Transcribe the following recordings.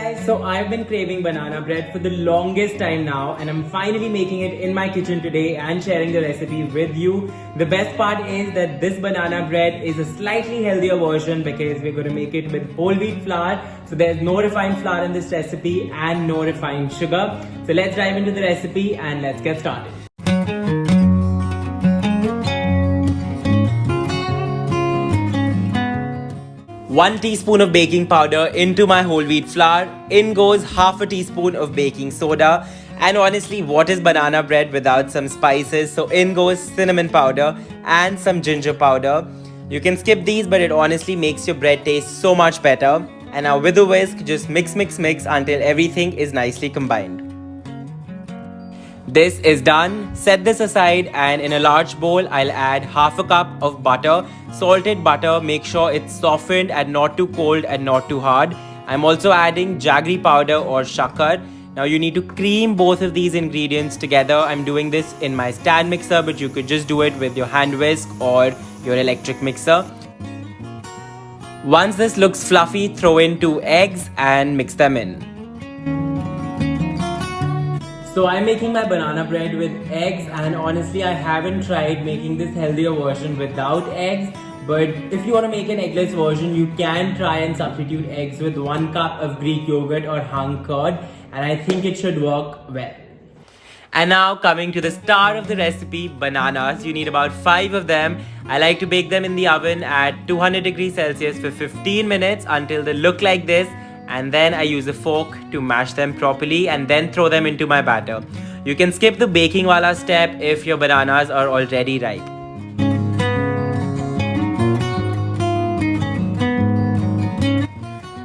guys, so I've been craving banana bread for the longest time now and I'm finally making it in my kitchen today and sharing the recipe with you. The best part is that this banana bread is a slightly healthier version because we're going to make it with whole wheat flour. So there's no refined flour in this recipe and no refined sugar. So let's dive into the recipe and let's get started. 1 teaspoon of baking powder into my whole wheat flour. In goes half a teaspoon of baking soda. And honestly, what is banana bread without some spices? So in goes cinnamon powder and some ginger powder. You can skip these, but it honestly makes your bread taste so much better. And now with a whisk, just mix until everything is nicely combined. This is done. Set this aside, and in a large bowl, I'll add half a cup of butter. Salted butter, make sure it's softened and not too cold and not too hard. I'm also adding jaggery powder or shakkar. Now you need to cream both of these ingredients together. I'm doing this in my stand mixer, but you could just do it with your hand whisk or your electric mixer. Once this looks fluffy, throw in 2 eggs and mix them in. So I'm making my banana bread with eggs, and honestly I haven't tried making this healthier version without eggs. But if you want to make an eggless version, you can try and substitute eggs with 1 cup of Greek yogurt or hung curd, and I think it should work well. And now coming to the star of the recipe, bananas. You need about 5 of them. I like to bake them in the oven at 200 degrees Celsius for 15 minutes until they look like this. And then I use a fork to mash them properly and then throw them into my batter. You can skip the baking wala step if your bananas are already ripe.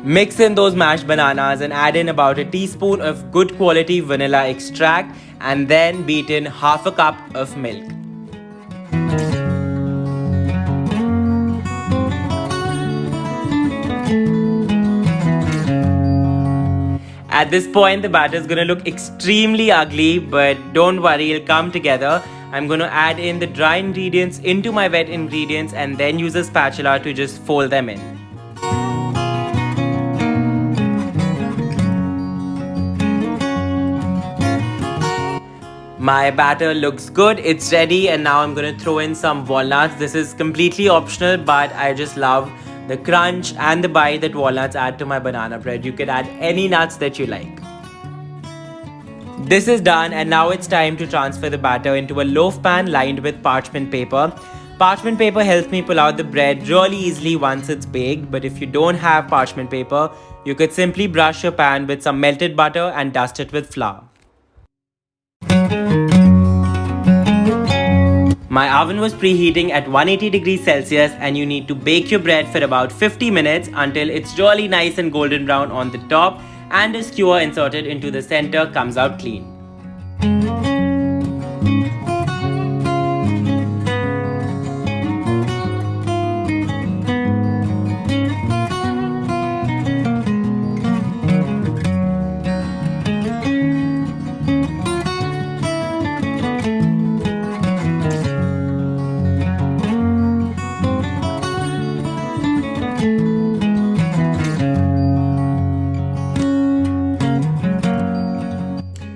Mix in those mashed bananas and add in about a teaspoon of good quality vanilla extract and then beat in half a cup of milk. At this point, the batter is going to look extremely ugly, but don't worry, it'll come together. I'm going to add in the dry ingredients into my wet ingredients and then use a spatula to just fold them in. My batter looks good, it's ready, and now I'm going to throw in some walnuts. This is completely optional, but I just love the crunch and the bite that walnuts add to my banana bread. You could add any nuts that you like. This is done, and now it's time to transfer the batter into a loaf pan lined with parchment paper. Parchment paper helps me pull out the bread really easily once it's baked, but if you don't have parchment paper, you could simply brush your pan with some melted butter and dust it with flour. My oven was preheating at 180 degrees Celsius, and you need to bake your bread for about 50 minutes until it's really nice and golden brown on the top and a skewer inserted into the center comes out clean.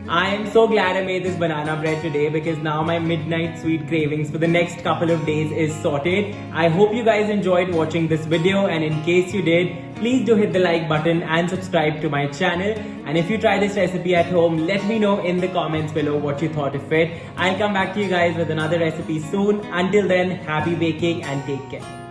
I am so glad I made this banana bread today because now my midnight sweet cravings for the next couple of days is sorted. I hope you guys enjoyed watching this video, and in case you did, please do hit the like button and subscribe to my channel. And if you try this recipe at home, let me know in the comments below what you thought of it. I'll come back to you guys with another recipe soon. Until then, happy baking and take care.